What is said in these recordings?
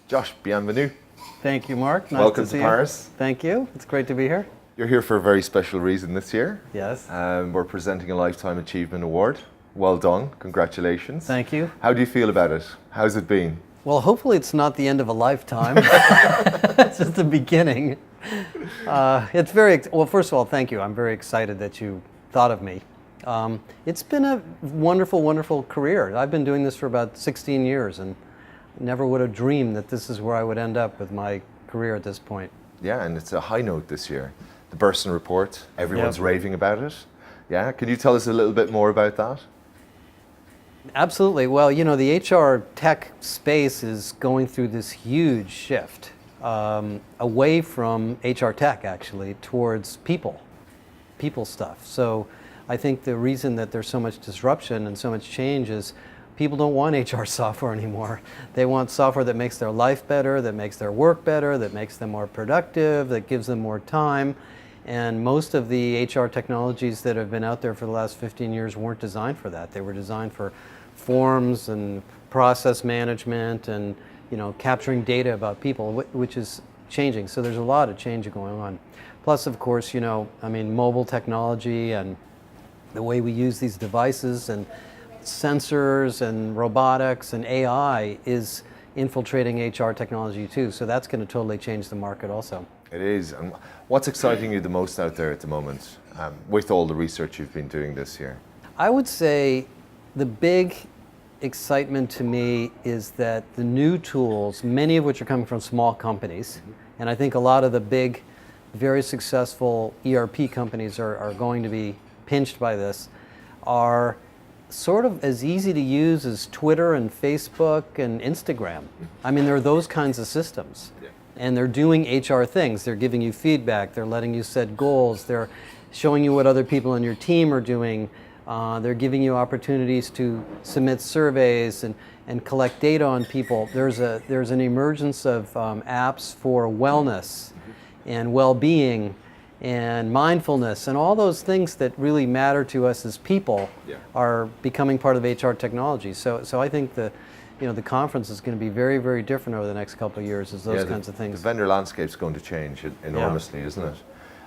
Josh, bienvenue. Thank you, Mark. Nice Welcome to see Paris. you. Thank you. It's great to be here. You're here for a very special reason this year. Yes. We're presenting a Lifetime Achievement Award. Well done. Congratulations. Thank you. How do you feel about it? How's it been? Well, hopefully it's not the end of a lifetime. It's just the beginning. It's very, well, first of all, thank you. I'm very excited that you thought of me. It's been a wonderful, wonderful career. I've been doing this for about 16 years and never would have dreamed that this is where I would end up with my career at this point. Yeah, and it's a high note this year. The Bersin report, everyone's raving about it. Yeah, can you tell us a little bit more about that? Absolutely. Well, you know, the HR tech space is going through this huge shift away from HR tech, actually, towards people stuff. So I think the reason that there's so much disruption and so much change is people don't want HR software anymore. They want software that makes their life better, that makes their work better, that makes them more productive, that gives them more time. And most of the HR technologies that have been out there for the last 15 years weren't designed for that. They were designed for forms and process management and, you know, capturing data about people, which is changing. So there's a lot of change going on. Plus, of course, you know, I mean, mobile technology and the way we use these devices and sensors and robotics and AI is infiltrating HR technology too. So that's going to totally change the market also. It is. And what's exciting you the most out there at the moment with all the research you've been doing this year? I would say the big excitement to me is that the new tools, many of which are coming from small companies, and I think a lot of the big, very successful ERP companies are going to be pinched by this, are sort of as easy to use as Twitter and Facebook and Instagram. I mean, there are those kinds of systems. Yeah. And they're doing HR things. They're giving you feedback. They're letting you set goals. They're showing you what other people on your team are doing. They're giving you opportunities to submit surveys and collect data on people. There's an emergence of apps for wellness and well-being and mindfulness and all those things that really matter to us as people are becoming part of HR technology. So I think the conference is going to be very, very different over the next couple of years as those kinds of things. The vendor landscape's going to change enormously, isn't it?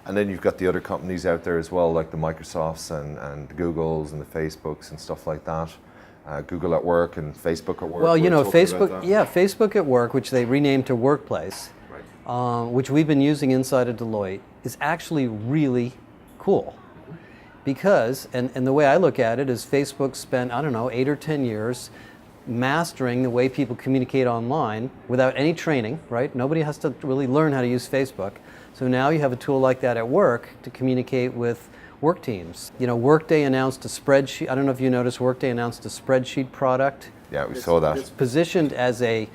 And then you've got the other companies out there as well, like the Microsofts and the Googles and the Facebooks and stuff like that. Google at Work and Facebook at Work. Well, you know, Facebook at Work, which they renamed to Workplace, which we've been using inside of Deloitte, is actually really cool. Because, and the way I look at it is Facebook spent, I don't know, 8 or 10 years mastering the way people communicate online without any training, right? Nobody has to really learn how to use Facebook. So now you have a tool like that at work to communicate with work teams. You know, Workday announced a spreadsheet. I don't know if you noticed, Workday announced a spreadsheet product. Yeah, we saw that. It's positioned as a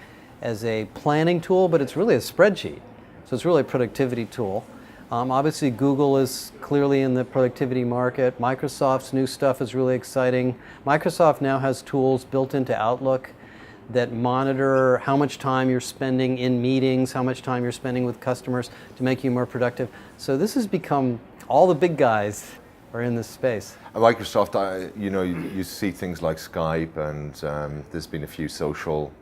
planning tool, but it's really a spreadsheet. So it's really a productivity tool. Obviously, Google is clearly in the productivity market. Microsoft's new stuff is really exciting. Microsoft now has tools built into Outlook that monitor how much time you're spending in meetings, how much time you're spending with customers to make you more productive. So this has become, all the big guys are in this space. At Microsoft, you see things like Skype, and there's been a few social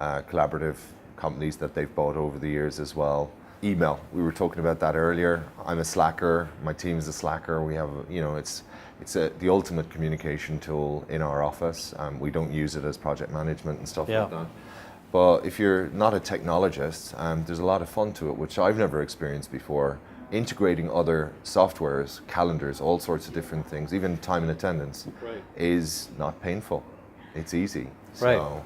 collaborative companies that they've bought over the years as well. Email, we were talking about that earlier. I'm a Slacker, my team is a Slacker. We have, it's the ultimate communication tool in our office. We don't use it as project management and stuff like that. But if you're not a technologist, there's a lot of fun to it, which I've never experienced before. Integrating other softwares, calendars, all sorts of different things, even time and attendance, is not painful. It's easy. Right. So,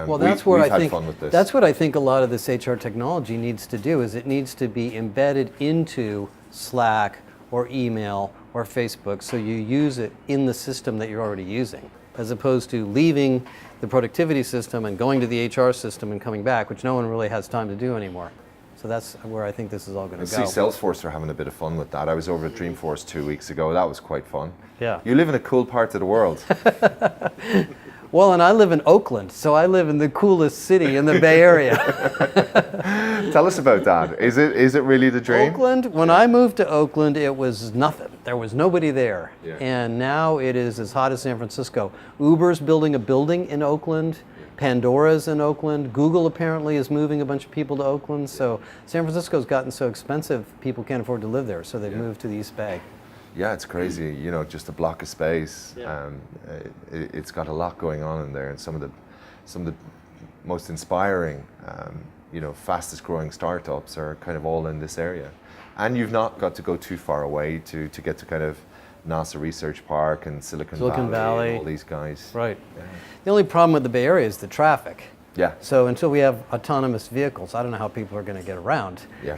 well, that's what I think a lot of this HR technology needs to do, is it needs to be embedded into Slack or email or Facebook, so you use it in the system that you're already using, as opposed to leaving the productivity system and going to the HR system and coming back, which no one really has time to do anymore. So that's where I think this is all going to go. I see Salesforce are having a bit of fun with that. I was over at Dreamforce 2 weeks ago. That was quite fun. Yeah. You live in a cool part of the world. Well, and I live in Oakland, so I live in the coolest city in the Bay Area. Tell us about that. Is it really the dream? Oakland, when I moved to Oakland, it was nothing. There was nobody there. Yeah. And now it is as hot as San Francisco. Uber's building a building in Oakland. Pandora's in Oakland. Google apparently is moving a bunch of people to Oakland. So San Francisco's gotten so expensive, people can't afford to live there. So they've moved to the East Bay. Yeah, it's crazy. You know, just a block of space. Yeah. It's got a lot going on in there, and some of the most inspiring, you know, fastest growing startups are kind of all in this area. And you've not got to go too far away to get to kind of NASA Research Park and Silicon Valley and all these guys. Right. Yeah. The only problem with the Bay Area is the traffic. Yeah. So until we have autonomous vehicles, I don't know how people are going to get around. Yeah.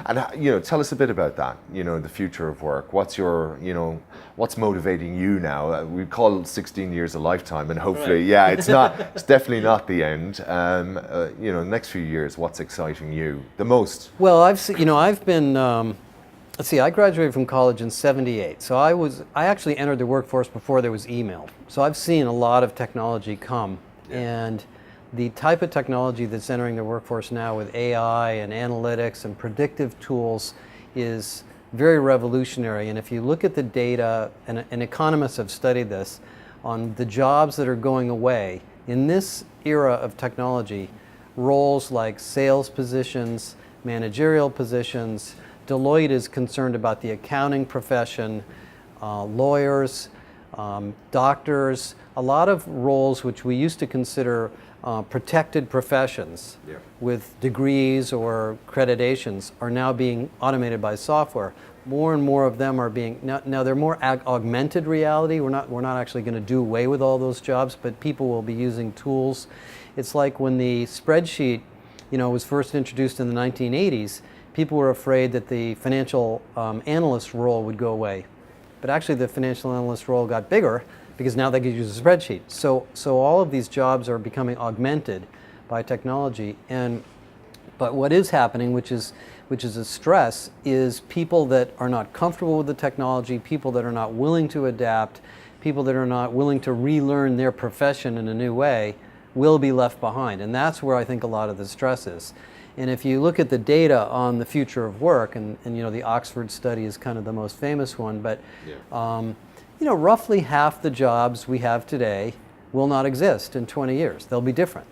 And you know, tell us a bit about that. You know, the future of work. What's your, you know, what's motivating you now? We call 16 years a lifetime, and hopefully, Right. yeah, it's not. It's definitely not the end. You know, next few years, what's exciting you the most? Well, I've been. Let's see. I graduated from college in '78, so I actually entered the workforce before there was email. So I've seen a lot of technology come. And the type of technology that's entering the workforce now with AI and analytics and predictive tools is very revolutionary. And if you look at the data, and economists have studied this, on the jobs that are going away, in this era of technology, roles like sales positions, managerial positions, Deloitte is concerned about the accounting profession, lawyers, doctors, a lot of roles which we used to consider protected professions with degrees or accreditations are now being automated by software. More and more of them are being, now they're more augmented reality. We're not actually going to do away with all those jobs, but people will be using tools. It's like when the spreadsheet, you know, was first introduced in the 1980s, people were afraid that the financial analyst role would go away. But actually the financial analyst role got bigger because now they could use a spreadsheet. So all of these jobs are becoming augmented by technology. But what is happening, which is a stress, is people that are not comfortable with the technology, people that are not willing to adapt, people that are not willing to relearn their profession in a new way will be left behind. And that's where I think a lot of the stress is. And if you look at the data on the future of work, and you know, the Oxford study is kind of the most famous one, but you know, roughly half the jobs we have today will not exist in 20 years. They'll be different.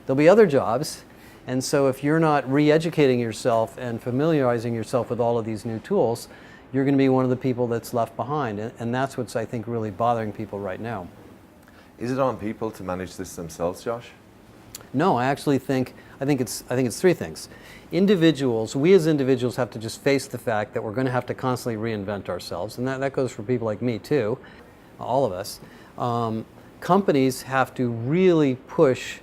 There'll be other jobs, and so if you're not re-educating yourself and familiarizing yourself with all of these new tools, you're going to be one of the people that's left behind, and that's what's, I think, really bothering people right now. Is it on people to manage this themselves, Josh? No, I think it's three things. We as individuals have to just face the fact that we're going to have to constantly reinvent ourselves, and that goes for people like me too, all of us. Companies have to really push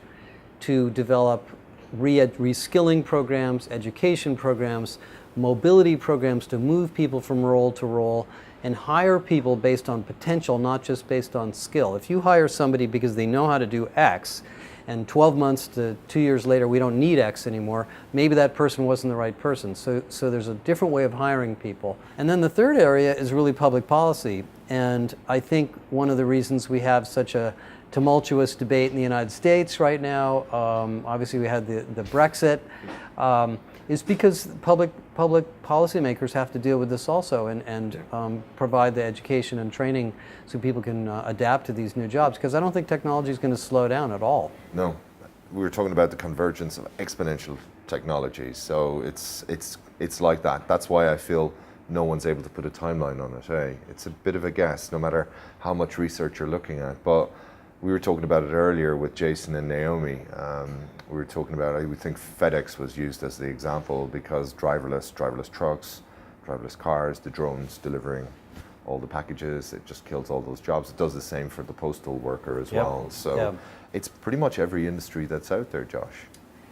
to develop reskilling programs, education programs, mobility programs to move people from role to role, and hire people based on potential, not just based on skill. If you hire somebody because they know how to do X, and 12 months to 2 years later we don't need X anymore, maybe that person wasn't the right person. So there's a different way of hiring people. And then the third area is really public policy. And I think one of the reasons we have such a tumultuous debate in the United States right now, obviously we had the Brexit, is because public policymakers have to deal with this also and provide the education and training so people can adapt to these new jobs, because I don't think technology is going to slow down at all. No, we were talking about the convergence of exponential technology, so it's like that. That's why I feel no one's able to put a timeline on it. Eh? It's a bit of a guess, no matter how much research you're looking at. But we were talking about it earlier with Jason and Naomi. We were talking about, I would think FedEx was used as the example because driverless trucks, driverless cars, the drones delivering all the packages, it just kills all those jobs. It does the same for the postal worker as well. So it's pretty much every industry that's out there, Josh.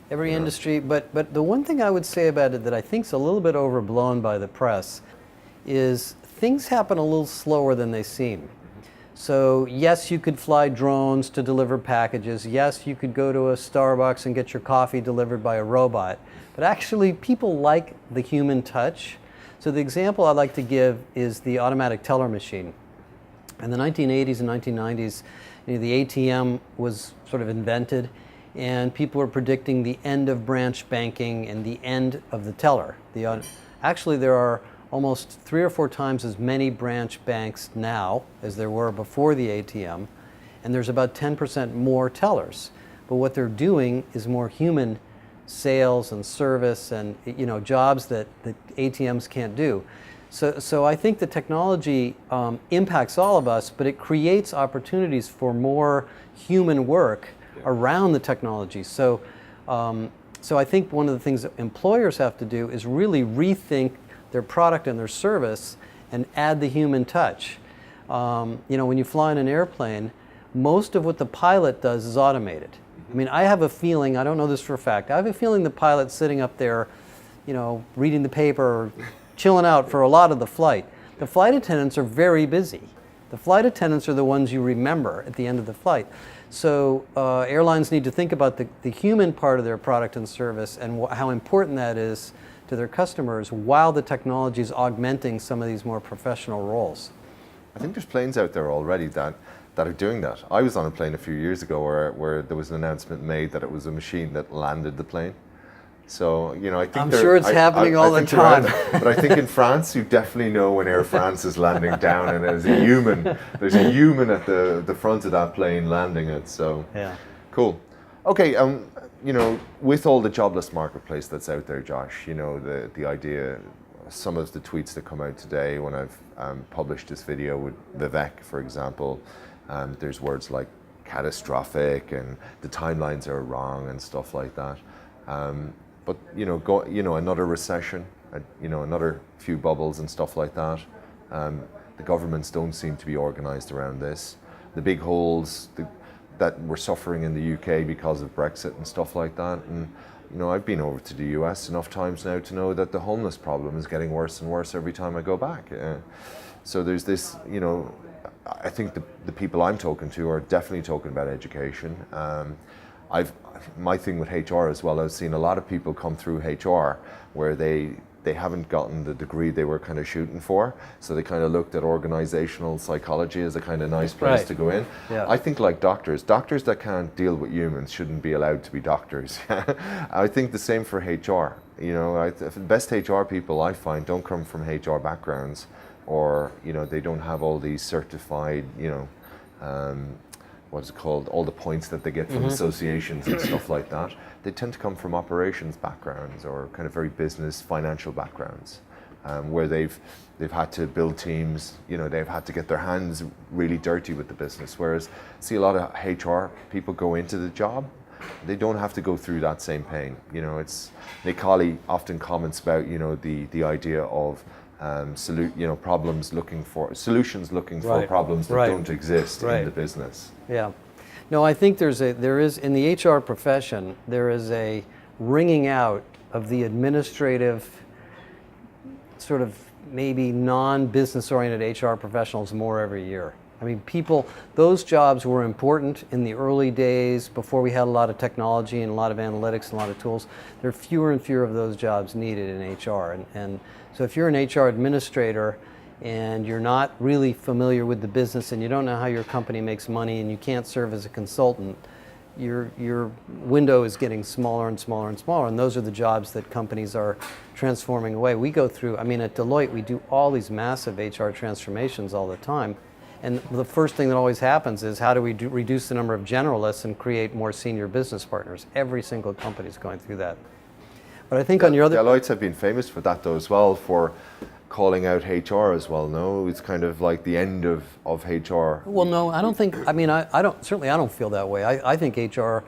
Every industry, but the one thing I would say about it that I think is a little bit overblown by the press is things happen a little slower than they seem. So yes, you could fly drones to deliver packages. Yes, you could go to a Starbucks and get your coffee delivered by a robot. But actually, people like the human touch. So the example I'd like to give is the automatic teller machine. In the 1980s and 1990s, the ATM was sort of invented, and people were predicting the end of branch banking and the end of the teller. Actually, there are almost 3 or 4 times as many branch banks now as there were before the ATM. and there's about 10% more tellers. But what they're doing is more human sales and service and jobs that ATMs can't do. So I think the technology impacts all of us, but it creates opportunities for more human work around the technology. So I think one of the things that employers have to do is really rethink their product and their service and add the human touch. When you fly in an airplane, most of what the pilot does is automated. I mean, I have a feeling, I don't know this for a fact, I have a feeling the pilot's sitting up there, reading the paper or chilling out for a lot of the flight. The flight attendants are very busy. The flight attendants are the ones you remember at the end of the flight. So airlines need to think about the human part of their product and service and how important that is to their customers while the technology is augmenting some of these more professional roles. I think there's planes out there already that are doing that. I was on a plane a few years ago where there was an announcement made that it was a machine that landed the plane. So, I think I'm sure it's happening all the time. But I think in France, you definitely know when Air France is landing down and there's a human at the front of that plane landing it. So, yeah. Cool. Okay, with all the jobless marketplace that's out there, Josh, the idea, some of the tweets that come out today when I've published this video with Vivek, for example, there's words like catastrophic and the timelines are wrong and stuff like that. But another recession, another few bubbles and stuff like that. The governments don't seem to be organised around this. The big holes that we're suffering in the UK because of Brexit and stuff like that. And I've been over to the US enough times now to know that the homeless problem is getting worse and worse every time I go back. So there's this, I think the people I'm talking to are definitely talking about education. My thing with HR as well, I've seen a lot of people come through HR where they haven't gotten the degree they were kind of shooting for, so they kind of looked at organizational psychology as a kind of nice place to go in. Yeah. I think like doctors that can't deal with humans shouldn't be allowed to be doctors. I think the same for HR. The best HR people I find don't come from HR backgrounds, or they don't have all these certified what's it called, all the points that they get from associations and stuff like that. They tend to come from operations backgrounds or kind of very business, financial backgrounds, where they've had to build teams, they've had to get their hands really dirty with the business. Whereas, see, a lot of HR people go into the job, they don't have to go through that same pain. Nick Colley often comments about, the idea of problems looking for solutions, looking for problems that don't exist in the business. Yeah, no, I think there is in the HR profession there is a wringing out of the administrative sort of maybe non-business oriented HR professionals more every year. I mean, those jobs were important in the early days before we had a lot of technology and a lot of analytics and a lot of tools. There are fewer and fewer of those jobs needed in HR. And so if you're an HR administrator and you're not really familiar with the business and you don't know how your company makes money and you can't serve as a consultant, your window is getting smaller and smaller and smaller, and those are the jobs that companies are transforming away. We go through, at Deloitte, we do all these massive HR transformations all the time. And the first thing that always happens is how do we reduce the number of generalists and create more senior business partners? Every single company is going through that. But I think on your other... Deloitte have been famous for that though as well, for calling out HR as well, no? It's kind of like the end of HR. Well, no, I don't think, I don't feel that way. I think HR,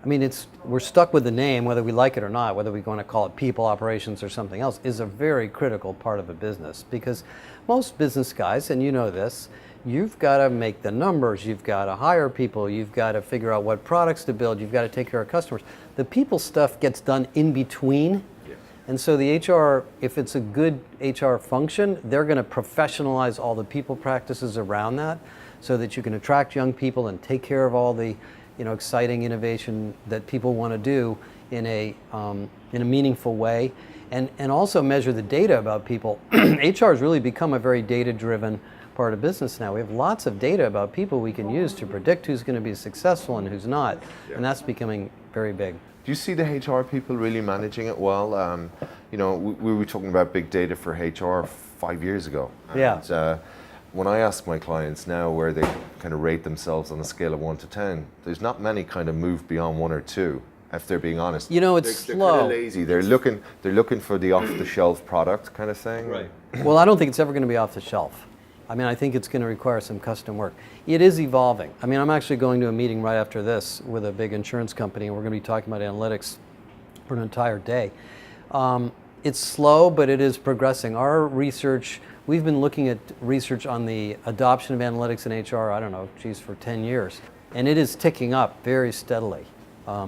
we're stuck with the name, whether we like it or not, whether we're going to call it people operations or something else, is a very critical part of a business. Because most business guys, and you know this, you've got to make the numbers, you've got to hire people, you've got to figure out what products to build, you've got to take care of customers. The people stuff gets done in between. Yeah. And so the HR, if it's a good HR function, they're going to professionalize all the people practices around that so that you can attract young people and take care of all the exciting innovation that people want to do in a meaningful way. And also measure the data about people. HR has really become a very data-driven part of business now. We have lots of data about people we can use to predict who's going to be successful and who's not, and that's becoming very big. Do you see the HR people really managing it well? We were talking about big data for HR 5 years ago. And, when I ask my clients now where they kind of rate themselves on a scale of 1 to 10, there's not many kind of move beyond 1 or 2, if they're being honest. You know, it's they're slow. Kind of lazy. They're looking for the off-the-shelf product kind of thing. Right. Well, I don't think it's ever going to be off the shelf. I mean, I think it's going to require some custom work. It is evolving. I mean, I'm actually going to a meeting right after this with a big insurance company, and we're going to be talking about analytics for an entire day. It's slow, but it is progressing. Our research, we've been looking at research on the adoption of analytics in HR, I don't know, geez, for 10 years. And it is ticking up very steadily.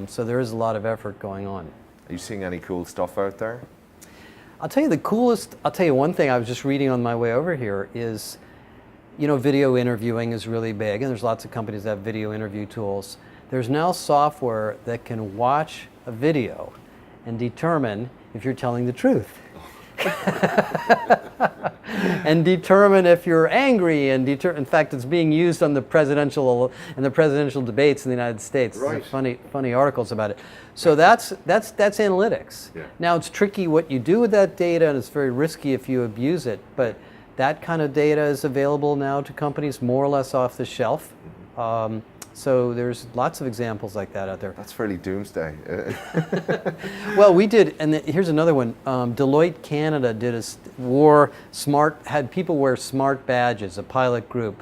So there is a lot of effort going on. Are you seeing any cool stuff out there? I'll tell you one thing I was just reading on my way over here is, you know, video interviewing is really big, and there's lots of companies that have video interview tools. There's now software that can watch a video and determine if you're telling the truth. And determine if you're angry, and in fact, it's being used on the presidential debates in the United States. Right. There's funny articles about it. So that's analytics. Yeah. Now it's tricky what you do with that data, and it's very risky if you abuse it. But that kind of data is available now to companies more or less off the shelf. So there's lots of examples like that out there. That's fairly doomsday. Well, we did, and here's another one. Deloitte Canada had people wear smart badges, a pilot group,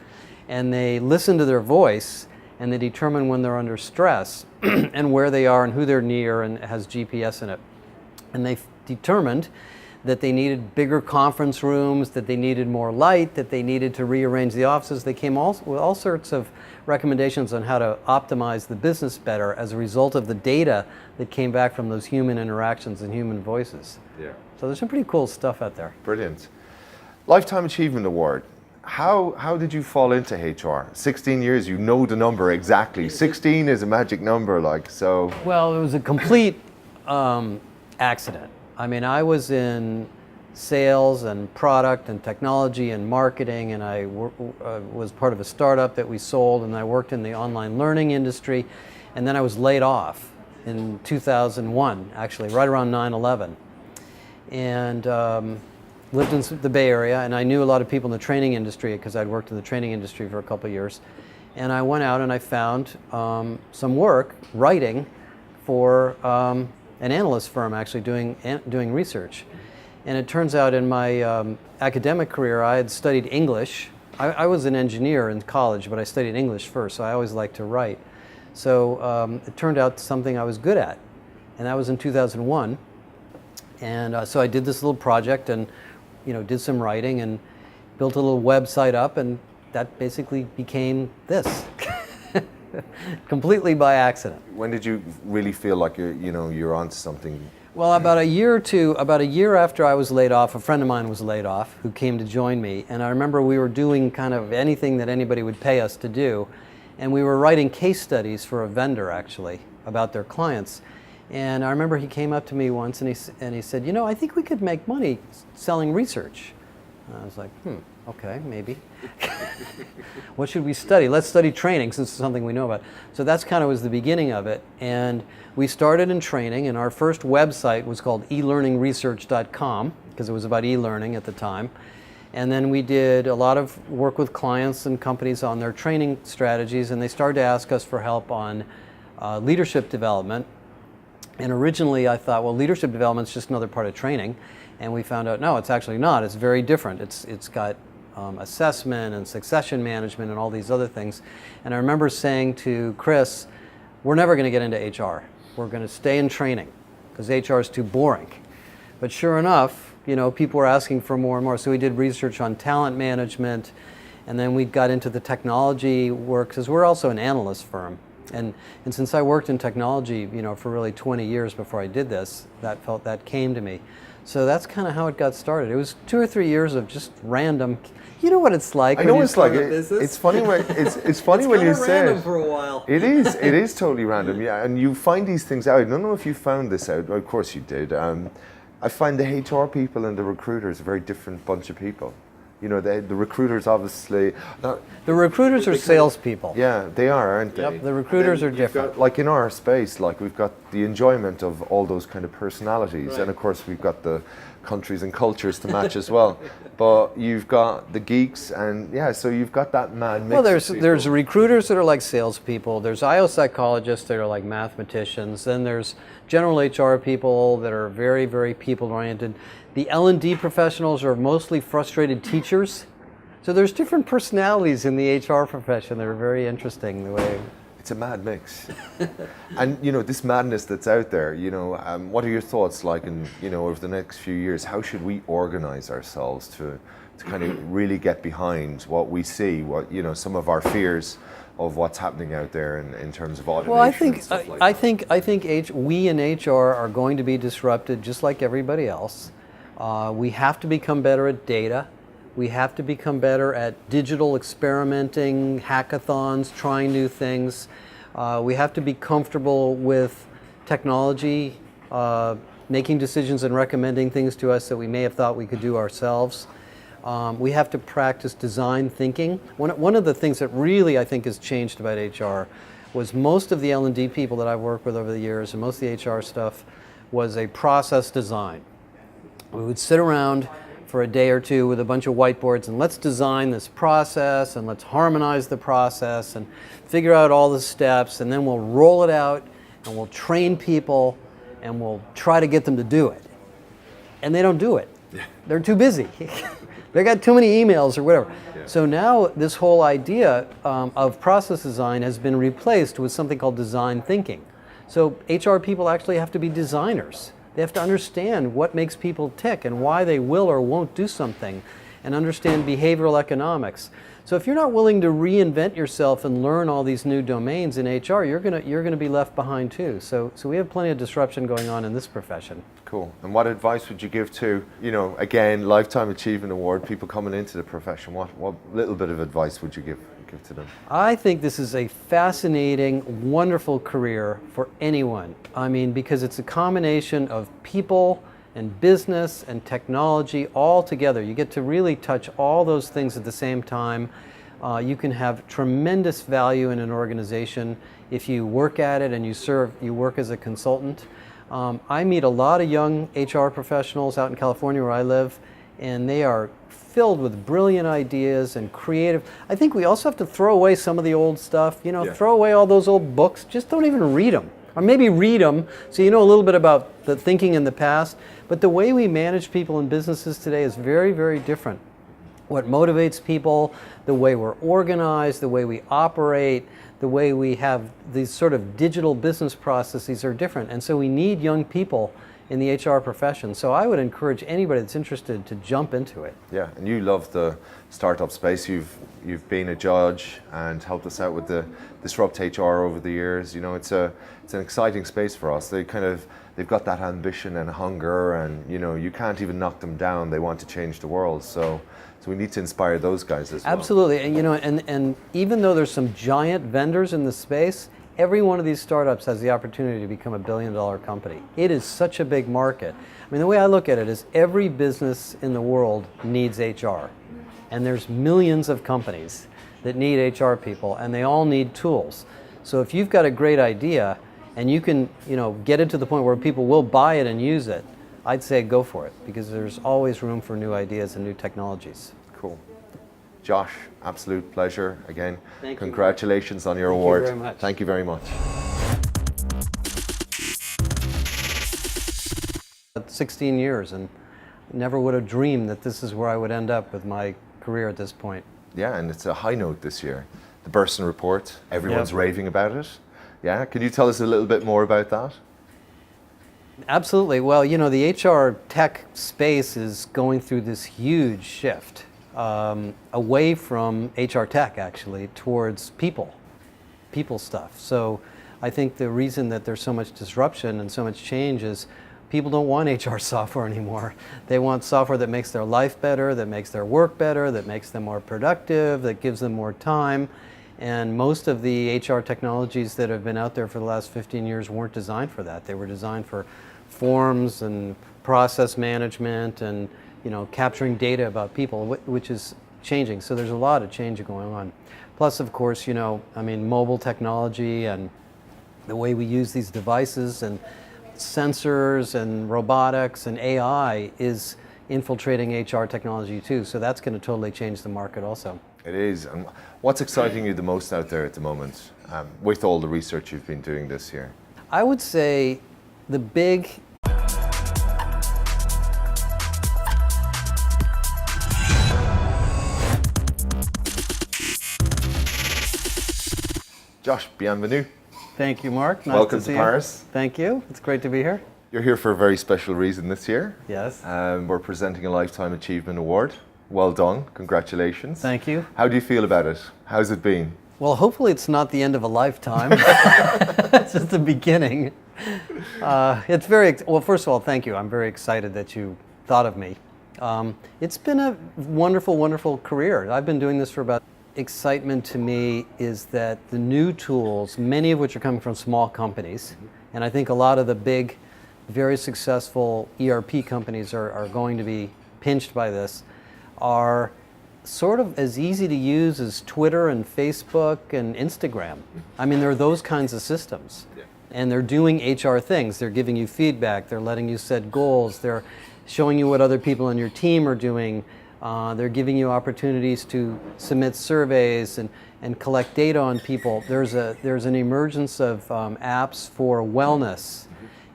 and they listen to their voice, and they determine when they're under stress and where they are and who they're near, and it has GPS in it. And they determined that they needed bigger conference rooms, that they needed more light, that they needed to rearrange the offices. They came with all sorts of recommendations on how to optimize the business better as a result of the data that came back from those human interactions and human voices. Yeah. So there's some pretty cool stuff out there. Brilliant. Lifetime Achievement Award. How did you fall into HR? 16 years, you know the number exactly. 16 is a magic number, like, so. Well, it was a complete accident. I mean, I was in sales and product and technology and marketing, and I was part of a startup that we sold, and I worked in the online learning industry, and then I was laid off in 2001, actually, right around 9/11. And lived in the Bay Area, and I knew a lot of people in the training industry because I'd worked in the training industry for a couple of years. And I went out and I found some work writing for an analyst firm, actually doing research. And it turns out in my academic career, I had studied English. I was an engineer in college, but I studied English first, so I always liked to write. So it turned out something I was good at, and that was in 2001. And so I did this little project, and did some writing and built a little website up, and that basically became this. Completely by accident. When did you really feel like you're onto something? Well, about a year after I was laid off, a friend of mine was laid off who came to join me. And I remember we were doing kind of anything that anybody would pay us to do. And we were writing case studies for a vendor, actually, about their clients. And I remember he came up to me once and he said, I think we could make money selling research. And I was like, okay, maybe. What should we study? Let's study training, since it's something we know about. So that's kind of was the beginning of it. And we started in training, and our first website was called elearningresearch.com, because it was about e-learning at the time. And then we did a lot of work with clients and companies on their training strategies, and they started to ask us for help on leadership development. And originally I thought, well, leadership development is just another part of training. And we found out, no, it's actually not. It's very different. It's got assessment and succession management and all these other things. And I remember saying to Chris, we're never going to get into HR. We're going to stay in training because HR is too boring. But sure enough, people were asking for more and more. So we did research on talent management, and then we got into the technology work, because we're also an analyst firm. And since I worked in technology, for really 20 years before I did this, that came to me. So that's kind of how it got started. It was 2 or 3 years of just random. You know what it's like. I know it's like it's funny when it's funny when you say random it. for a while. It is totally random. Yeah, and you find these things out. I don't know if you found this out. Of course you did. I find the HR people and the recruiters a very different bunch of people. The recruiters obviously. The recruiters are salespeople. Yeah, they are, aren't they? Yep, the recruiters are different. Like in our space, like we've got the enjoyment of all those kind of personalities, right. And of course we've got the countries and cultures to match as well. But you've got the geeks, and yeah, so you've got that mad mix. Well, of people. there's recruiters that are like salespeople. There's IO psychologists that are like mathematicians. Then there's general HR people that are very, very people-oriented. The L&D professionals are mostly frustrated teachers. So there's different personalities in the HR profession that are very interesting. The way it's a mad mix. And you know, this madness that's out there, you know, what are your thoughts like in, you know, over the next few years? How should we organize ourselves to kind of really get behind what we see, what, you know, some of our fears of what's happening out there in terms of automation? Well, I think we in HR are going to be disrupted just like everybody else. We have to become better at data. We have to become better at digital experimenting, hackathons, trying new things. We have to be comfortable with technology, making decisions and recommending things to us that we may have thought we could do ourselves. We have to practice design thinking. One of the things that really I think has changed about HR was most of the L&D people that I've worked with over the years and most of the HR stuff was a process design. We would sit around for a day or two with a bunch of whiteboards and let's design this process and let's harmonize the process and figure out all the steps, and then we'll roll it out and we'll train people and we'll try to get them to do it. And they don't do it. Yeah. They're too busy. They got too many emails or whatever. Yeah. So now this whole idea of process design has been replaced with something called design thinking. So HR people actually have to be designers. They have to understand what makes people tick and why they will or won't do something, and understand behavioral economics. So if you're not willing to reinvent yourself and learn all these new domains in HR, you're gonna be left behind too. So we have plenty of disruption going on in this profession. Cool. And what advice would you give to, you know, again, Lifetime Achievement Award, people coming into the profession? What little bit of advice would you give to them? I think this is a fascinating, wonderful career for anyone. I mean, because it's a combination of people and business and technology all together. You get to really touch all those things at the same time. You can have tremendous value in an organization if you work at it and you work as a consultant. I meet a lot of young HR professionals out in California where I live, and they are filled with brilliant ideas and creative. I think we also have to throw away some of the old stuff, you know, throw away all those old books, just don't even read them. Or maybe read them so you know a little bit about the thinking in the past. But the way we manage people in businesses today is very, very different. What motivates people, the way we're organized, the way we operate, the way we have these sort of digital business processes are different. And so we need young people in the HR profession. So I would encourage anybody that's interested to jump into it. Yeah, and you love the startup space. You've been a judge and helped us out with the Disrupt HR over the years. You know, it's an exciting space for us. They've got that ambition and hunger, and you know, you can't even knock them down. They want to change the world. So we need to inspire those guys as well. Absolutely, and you know, and even though there's some giant vendors in the space, every one of these startups has the opportunity to become $1 billion company. It is such a big market. I mean, the way I look at it is every business in the world needs HR. And there's millions of companies that need HR people, and they all need tools. So if you've got a great idea and you can, you know, get it to the point where people will buy it and use it, I'd say go for it, because there's always room for new ideas and new technologies. Cool. Josh, absolute pleasure again. Thank you. Congratulations on your award. Thank you very much. Thank you very much. 16 years, and never would have dreamed that this is where I would end up with my career at this point. Yeah, and it's a high note this year. The Bersin report, everyone's raving about it. Yeah, can you tell us a little bit more about that? Absolutely. Well, you know, the HR tech space is going through this huge shift away from HR tech, actually, towards people stuff. So I think the reason that there's so much disruption and so much change is people don't want HR software anymore. They want software that makes their life better, that makes their work better, that makes them more productive, that gives them more time. And most of the HR technologies that have been out there for the last 15 years weren't designed for that. They were designed for forms and process management and, you know, capturing data about people, which is changing. So there's a lot of change going on. Plus, of course, you know, I mean, mobile technology and the way we use these devices and sensors and robotics and AI is infiltrating HR technology too. So that's going to totally change the market also. It is. And what's exciting you the most out there at the moment with all the research you've been doing this year? I would say the big Thank you, Mark. Nice Welcome to to see Paris. you. Thank you. It's great to be here. You're here for a very special reason this year. Yes. We're presenting a Lifetime Achievement Award. Well done. Congratulations. Thank you. How do you feel about it? How's it been? Well, hopefully it's not the end of a lifetime. It's just the beginning. It's very, well, first of all, thank you. I'm very excited that you thought of me. It's been a wonderful, wonderful career. I've been doing this for about. Excitement to me is that the new tools, many of which are coming from small companies, and I think a lot of the big, very successful ERP companies are going to be pinched by this, are sort of as easy to use as Twitter and Facebook and Instagram. I mean, there are those kinds of systems. And they're doing HR things. They're giving you feedback. They're letting you set goals. They're showing you what other people on your team are doing. They're giving you opportunities to submit surveys and collect data on people. There's an emergence of apps for wellness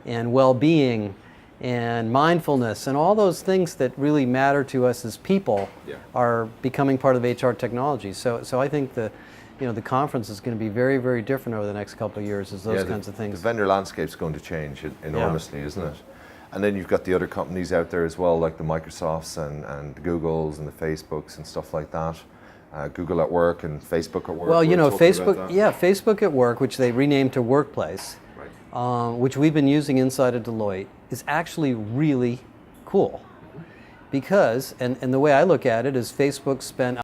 and well-being and mindfulness and all those things that really matter to us as people are becoming part of HR technology. So I think the conference is going to be very, very different over the next couple of years as those kinds of things. The vendor landscape's going to change enormously, isn't it? And then you've got the other companies out there as well, like the Microsofts and the Googles and the Facebooks and stuff like that. Google at Work and Facebook at Work. Well, Facebook at Work, which they renamed to Workplace, which we've been using inside of Deloitte, is actually really cool. Because, and the way I look at it is Facebook spent